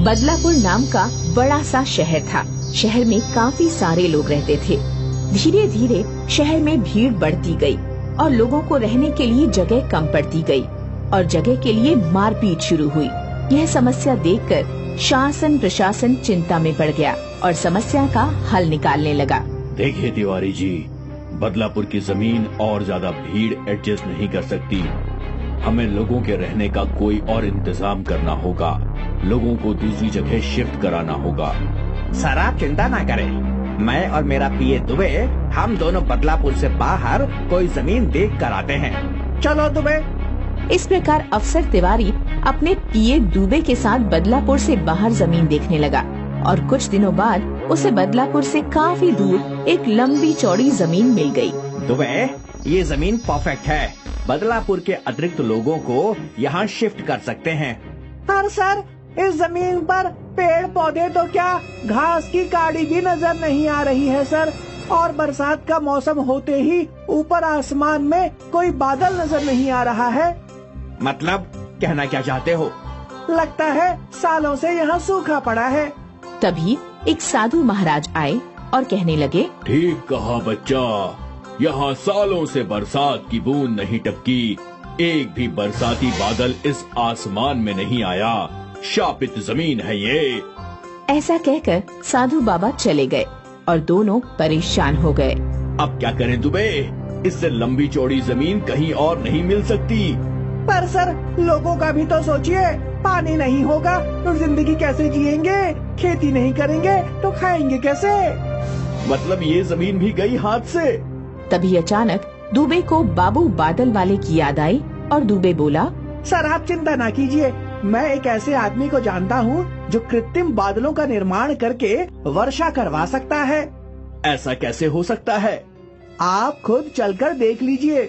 बदलापुर नाम का बड़ा सा शहर था। शहर में काफी सारे लोग रहते थे। धीरे धीरे शहर में भीड़ बढ़ती गई और लोगों को रहने के लिए जगह कम पड़ती गई और जगह के लिए मारपीट शुरू हुई। यह समस्या देखकर शासन प्रशासन चिंता में पड़ गया और समस्या का हल निकालने लगा। देखिए तिवारी जी, बदलापुर की जमीन और ज्यादा भीड़ एडजस्ट नहीं कर सकती। हमें लोगों के रहने का कोई और इंतजाम करना होगा। लोगों को दूसरी जगह शिफ्ट कराना होगा। सर आप चिंता ना करें, मैं और मेरा पीए दुबे हम दोनों बदलापुर से बाहर कोई जमीन देख कर आते हैं। चलो दुबे। इस प्रकार अफसर तिवारी अपने पीए दुबे के साथ बदलापुर से बाहर जमीन देखने लगा और कुछ दिनों बाद उसे बदलापुर से काफी दूर एक लंबी चौड़ी जमीन मिल गई। दुबे, ये जमीन परफेक्ट है। बदलापुर के अतिरिक्त लोगों को यहाँ शिफ्ट कर सकते हैं। पर सर, इस जमीन पर पेड़ पौधे तो क्या, घास की काड़ी भी नजर नहीं आ रही है सर। और बरसात का मौसम होते ही ऊपर आसमान में कोई बादल नजर नहीं आ रहा है। मतलब कहना क्या चाहते हो? लगता है सालों से यहाँ सूखा पड़ा है। तभी एक साधु महाराज आए और कहने लगे, ठीक कहा बच्चा, यहाँ सालों से बरसात की बूंद नहीं टपकी। एक भी बरसाती बादल इस आसमान में नहीं आया। शापित जमीन है ये। ऐसा कहकर साधु बाबा चले गए और दोनों परेशान हो गए। अब क्या करें दुबे? इससे लंबी चौड़ी जमीन कहीं और नहीं मिल सकती। पर सर, लोगों का भी तो सोचिए। पानी नहीं होगा तो जिंदगी कैसे जिएंगे? खेती नहीं करेंगे तो खाएंगे कैसे? मतलब ये जमीन भी गई हाथ से। तभी अचानक दुबे को बाबू बादल वाले की याद आई और दुबे बोला, सर आप चिंता ना कीजिए, मैं एक ऐसे आदमी को जानता हूँ जो कृत्रिम बादलों का निर्माण करके वर्षा करवा सकता है। ऐसा कैसे हो सकता है? आप खुद चलकर देख लीजिए।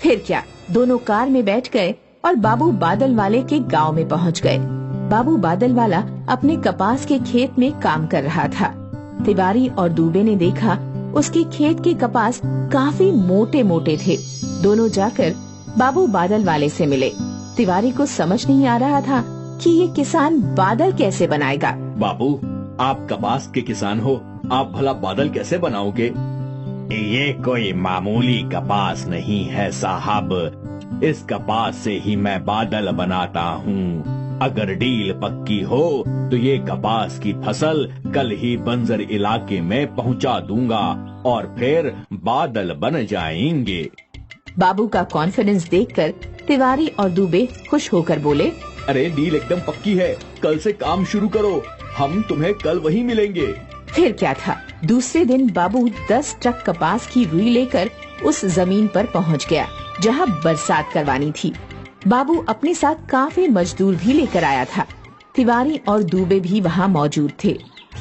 फिर क्या, दोनों कार में बैठ गए और बाबू बादल वाले के गांव में पहुंच गए। बाबू बादल वाला अपने कपास के खेत में काम कर रहा था। तिवारी और दुबे ने देखा उसके खेत के कपास काफी मोटे मोटे थे। दोनों जाकर बाबू बादल वाले से मिले। तिवारी को समझ नहीं आ रहा था कि ये किसान बादल कैसे बनाएगा। बाबू, आप कपास के किसान हो, आप भला बादल कैसे बनाओगे? ये कोई मामूली कपास नहीं है साहब। इस कपास से ही मैं बादल बनाता हूँ। अगर डील पक्की हो तो ये कपास की फसल कल ही बंजर इलाके में पहुँचा दूंगा और फिर बादल बन जाएंगे। बाबू का कॉन्फिडेंस देखकर तिवारी और दुबे खुश होकर बोले, अरे डील एकदम पक्की है, कल से काम शुरू करो, हम तुम्हें कल वहीं मिलेंगे। फिर क्या था, दूसरे दिन बाबू 10 ट्रक कपास की रुई लेकर उस जमीन पर पहुंच गया जहां बरसात करवानी थी। बाबू अपने साथ काफी मजदूर भी लेकर आया था। तिवारी और दुबे भी वहां मौजूद थे।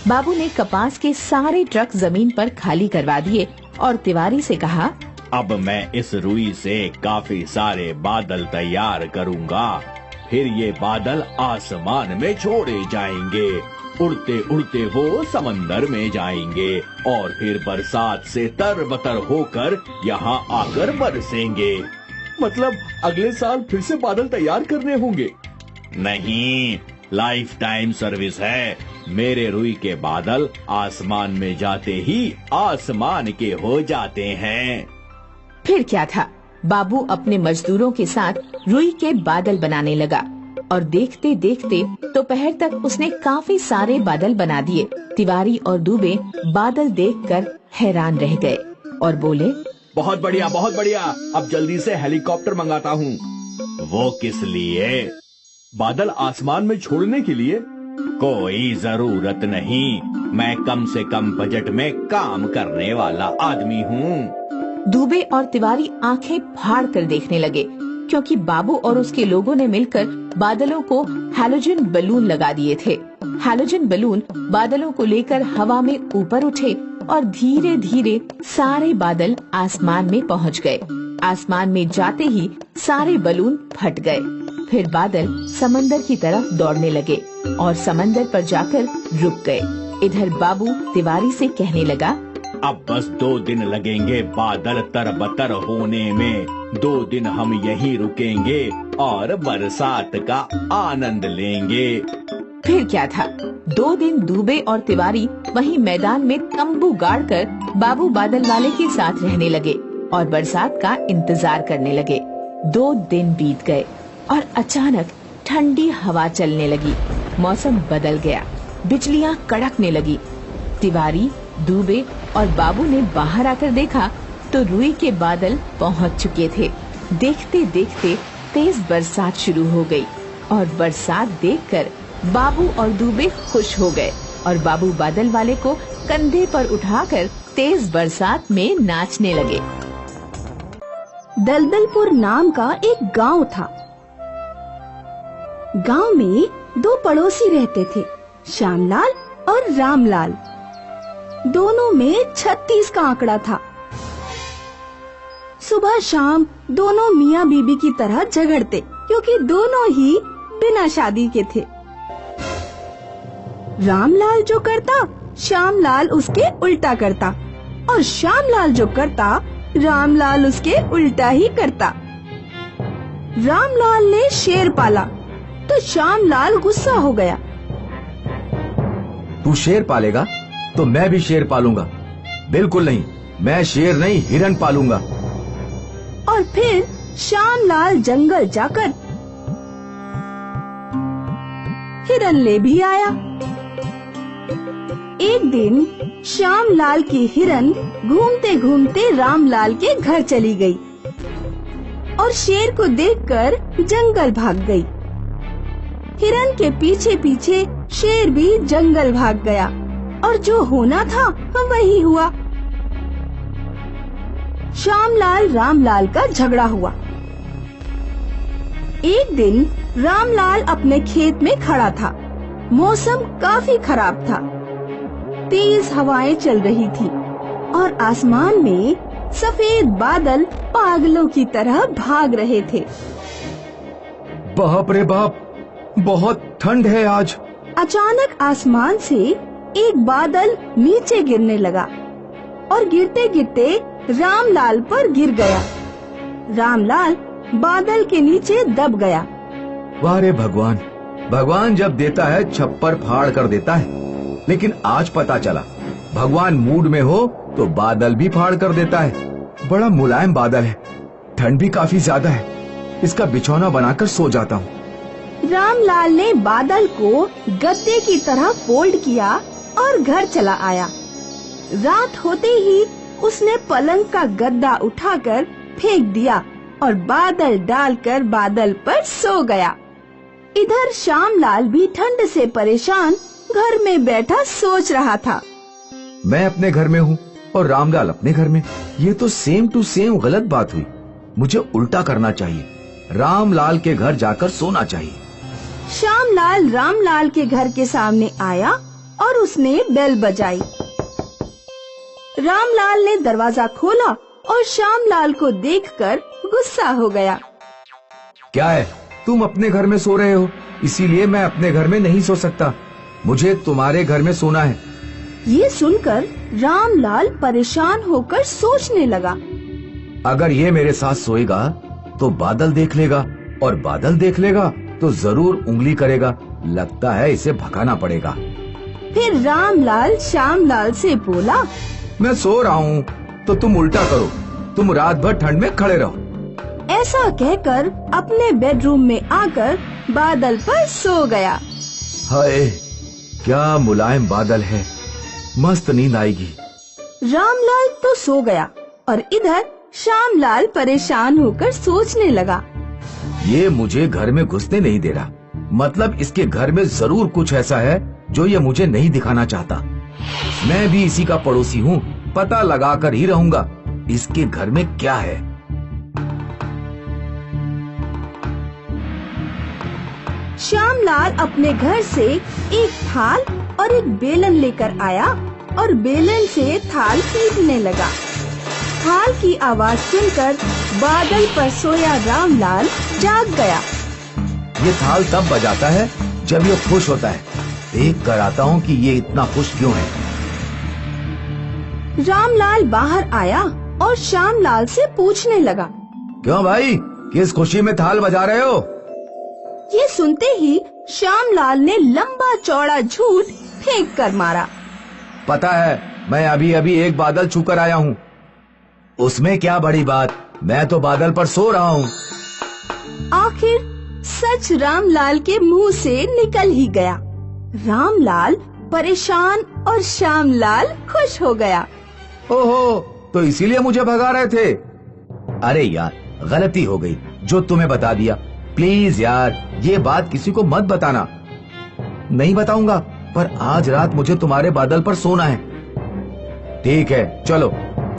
बाबू ने कपास के सारे ट्रक जमीन पर खाली करवा दिए और तिवारी से कहा, अब मैं इस रुई से काफी सारे बादल तैयार करूंगा। फिर ये बादल आसमान में छोड़े जाएंगे। उड़ते उड़ते वो समंदर में जाएंगे और फिर बरसात से तरबतर होकर यहाँ आकर बरसेंगे। मतलब अगले साल फिर से बादल तैयार करने होंगे? नहीं, लाइफ टाइम सर्विस है। मेरे रुई के बादल आसमान में जाते ही आसमान के हो जाते हैं। फिर क्या था, बाबू अपने मजदूरों के साथ रुई के बादल बनाने लगा और देखते देखते दोपहर तक उसने काफी सारे बादल बना दिए। तिवारी और दुबे बादल देखकर हैरान रह गए और बोले, बहुत बढ़िया, बहुत बढ़िया, अब जल्दी से हेलीकॉप्टर मंगाता हूँ। वो किस लिए? बादल आसमान में छोड़ने के लिए। कोई जरूरत नहीं, मैं कम से कम बजट में काम करने वाला आदमी हूँ। दुबे और तिवारी आंखें फाड़ कर देखने लगे क्योंकि बाबू और उसके लोगों ने मिलकर बादलों को हैलोजन बलून लगा दिए थे। हैलोजन बलून बादलों को लेकर हवा में ऊपर उठे और धीरे धीरे सारे बादल आसमान में पहुंच गए। आसमान में जाते ही सारे बलून फट गए। फिर बादल समंदर की तरफ दौड़ने लगे और समंदर पर जाकर रुक गए। इधर बाबू तिवारी से कहने लगा, अब बस 2 दिन लगेंगे बादल तरबतर होने में। 2 दिन हम यहीं रुकेंगे और बरसात का आनंद लेंगे। फिर क्या था, 2 दिन दूबे और तिवारी वहीं मैदान में तंबू गाड़कर बाबू बादल वाले के साथ रहने लगे और बरसात का इंतजार करने लगे। 2 दिन बीत गए और अचानक ठंडी हवा चलने लगी। मौसम बदल गया, बिजलियां कड़कने लगी। तिवारी, दूबे और बाबू ने बाहर आकर देखा तो रुई के बादल पहुंच चुके थे। देखते देखते तेज बरसात शुरू हो गई और बरसात देखकर बाबू और दूबे खुश हो गए और बाबू बादल वाले को कंधे पर उठाकर तेज बरसात में नाचने लगे। दलदलपुर नाम का एक गांव था। गांव में 2 पड़ोसी रहते थे, श्यामलाल और रामलाल। दोनों में 36 का आंकड़ा था। सुबह शाम दोनों मियाँ बीबी की तरह झगड़ते, क्योंकि दोनों ही बिना शादी के थे। रामलाल जो करता, श्यामलाल उसके उल्टा करता, और श्यामलाल जो करता, रामलाल उसके उल्टा ही करता। रामलाल ने शेर पाला तो श्यामलाल गुस्सा हो गया। तू शेर पालेगा तो मैं भी शेर पालूंगा। बिल्कुल नहीं, मैं शेर नहीं हिरन पालूंगा। और फिर श्यामलाल जंगल जाकर हिरन ले भी आया। एक दिन श्यामलाल की हिरन घूमते घूमते रामलाल के घर चली गई और शेर को देखकर जंगल भाग गई। हिरन के पीछे पीछे शेर भी जंगल भाग गया और जो होना था वही हुआ। श्यामलाल रामलाल का झगड़ा हुआ। एक दिन रामलाल अपने खेत में खड़ा था। मौसम काफी खराब था। तेज हवाएं चल रही थी और आसमान में सफेद बादल पागलों की तरह भाग रहे थे। बाप रे बाप, बहुत ठंड है आज। अचानक आसमान से एक बादल नीचे गिरने लगा और गिरते गिरते रामलाल पर गिर गया। रामलाल बादल के नीचे दब गया। वाह रे भगवान, भगवान जब देता है छप्पर फाड़ कर देता है। लेकिन आज पता चला भगवान मूड में हो तो बादल भी फाड़ कर देता है। बड़ा मुलायम बादल है, ठंड भी काफी ज्यादा है। इसका बिछौना बनाकर सो जाता हूँ। रामलाल ने बादल को गद्दे की तरह फोल्ड किया और घर चला आया। रात होते ही उसने पलंग का गद्दा उठाकर फेंक दिया और बादल डालकर बादल पर सो गया। इधर श्यामलाल भी ठंड से परेशान घर में बैठा सोच रहा था। मैं अपने घर में हूँ और रामलाल अपने घर में। ये तो सेम टू सेम गलत बात हुई। मुझे उल्टा करना चाहिए, रामलाल के घर जाकर सोना चाहिए। श्यामलाल रामलाल के घर के सामने आया और उसने बेल बजाई। रामलाल ने दरवाजा खोला और श्यामलाल को देखकर गुस्सा हो गया। क्या है, तुम अपने घर में सो रहे हो, इसीलिए मैं अपने घर में नहीं सो सकता। मुझे तुम्हारे घर में सोना है। ये सुनकर रामलाल परेशान होकर सोचने लगा। अगर ये मेरे साथ सोएगा तो बादल देख लेगा और बादल देख लेगा तो जरूर उंगली करेगा। लगता है इसे भगाना पड़ेगा। फिर रामलाल श्यामलाल से बोला, मैं सो रहा हूँ तो तुम उल्टा करो। तुम रात भर ठंड में खड़े रहो। ऐसा कहकर अपने बेडरूम में आकर बादल पर सो गया। हाय, क्या मुलायम बादल है, मस्त नींद आएगी। रामलाल तो सो गया और इधर श्यामलाल परेशान होकर सोचने लगा। ये मुझे घर में घुसने नहीं दे रहा। मतलब इसके घर में जरूर कुछ ऐसा है जो ये मुझे नहीं दिखाना चाहता। मैं भी इसी का पड़ोसी हूँ, पता लगा कर ही रहूंगा इसके घर में क्या है। श्यामलाल अपने घर से एक थाल और एक बेलन लेकर आया और बेलन से थाल पीटने लगा। थाल की आवाज सुनकर बादल पर सोया रामलाल जाग गया। ये थाल तब बजाता है जब ये खुश होता है। देख कर आता हूँ कि ये इतना खुश क्यों है। रामलाल बाहर आया और श्यामलाल से पूछने लगा, क्यों भाई, किस खुशी में थाल बजा रहे हो? ये सुनते ही श्यामलाल ने लंबा चौड़ा झूठ फेंक कर मारा। पता है, मैं अभी अभी एक बादल छूकर आया हूँ। उसमें क्या बड़ी बात, मैं तो बादल पर सो रहा हूँ। आखिर सच रामलाल के मुंह से निकल ही गया। रामलाल परेशान और श्यामलाल खुश हो गया। ओहो, तो इसीलिए मुझे भगा रहे थे। अरे यार, गलती हो गई जो तुम्हें बता दिया। प्लीज यार, ये बात किसी को मत बताना। नहीं बताऊंगा, पर आज रात मुझे तुम्हारे बादल पर सोना है। ठीक है, चलो।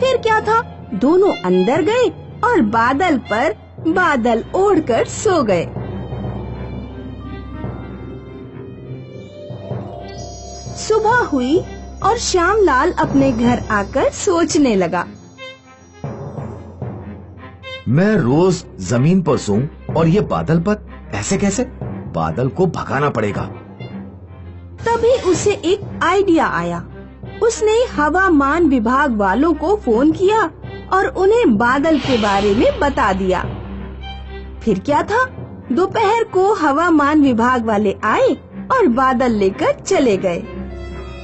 फिर क्या था, दोनों अंदर गए और बादल पर बादल ओढ़कर सो गए। सुबह हुई और श्यामलाल अपने घर आकर सोचने लगा। मैं रोज जमीन पर सोऊं और ये बादल पर, ऐसे कैसे? बादल को भगाना पड़ेगा। तभी उसे एक आइडिया आया। उसने हवामान विभाग वालों को फोन किया और उन्हें बादल के बारे में बता दिया। फिर क्या था, दोपहर को हवामान विभाग वाले आए और बादल लेकर चले गए।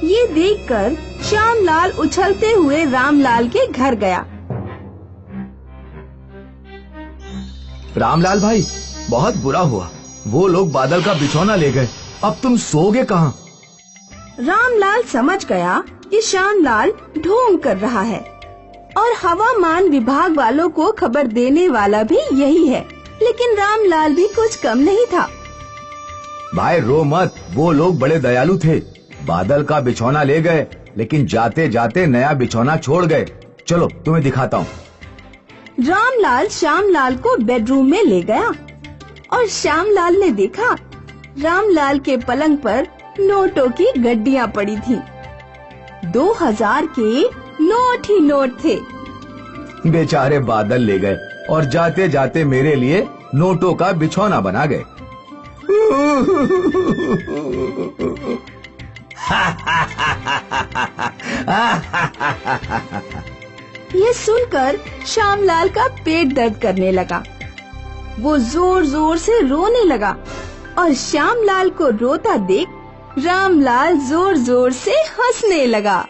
ये देखकर श्यामलाल उछलते हुए रामलाल के घर गया। रामलाल भाई, बहुत बुरा हुआ, वो लोग बादल का बिछौना ले गए। अब तुम सोओगे कहाँ? रामलाल समझ गया कि श्यामलाल ढोंग कर रहा है और हवामान विभाग वालों को खबर देने वाला भी यही है। लेकिन रामलाल भी कुछ कम नहीं था। भाई रो मत, वो लोग बड़े दयालु थे। बादल का बिछौना ले गए, लेकिन जाते जाते नया बिछौना छोड़ गए। चलो तुम्हें दिखाता हूँ। रामलाल श्यामलाल को बेडरूम में ले गया और श्यामलाल ने देखा रामलाल के पलंग पर नोटों की गड्डियां पड़ी थीं। 2000 के नोट ही नोट थे। बेचारे बादल ले गए और जाते जाते मेरे लिए नोटों का बिछौना बना गए। ये सुनकर श्यामलाल का पेट दर्द करने लगा। वो जोर जोर से रोने लगा और श्यामलाल को रोता देख रामलाल जोर जोर से हंसने लगा।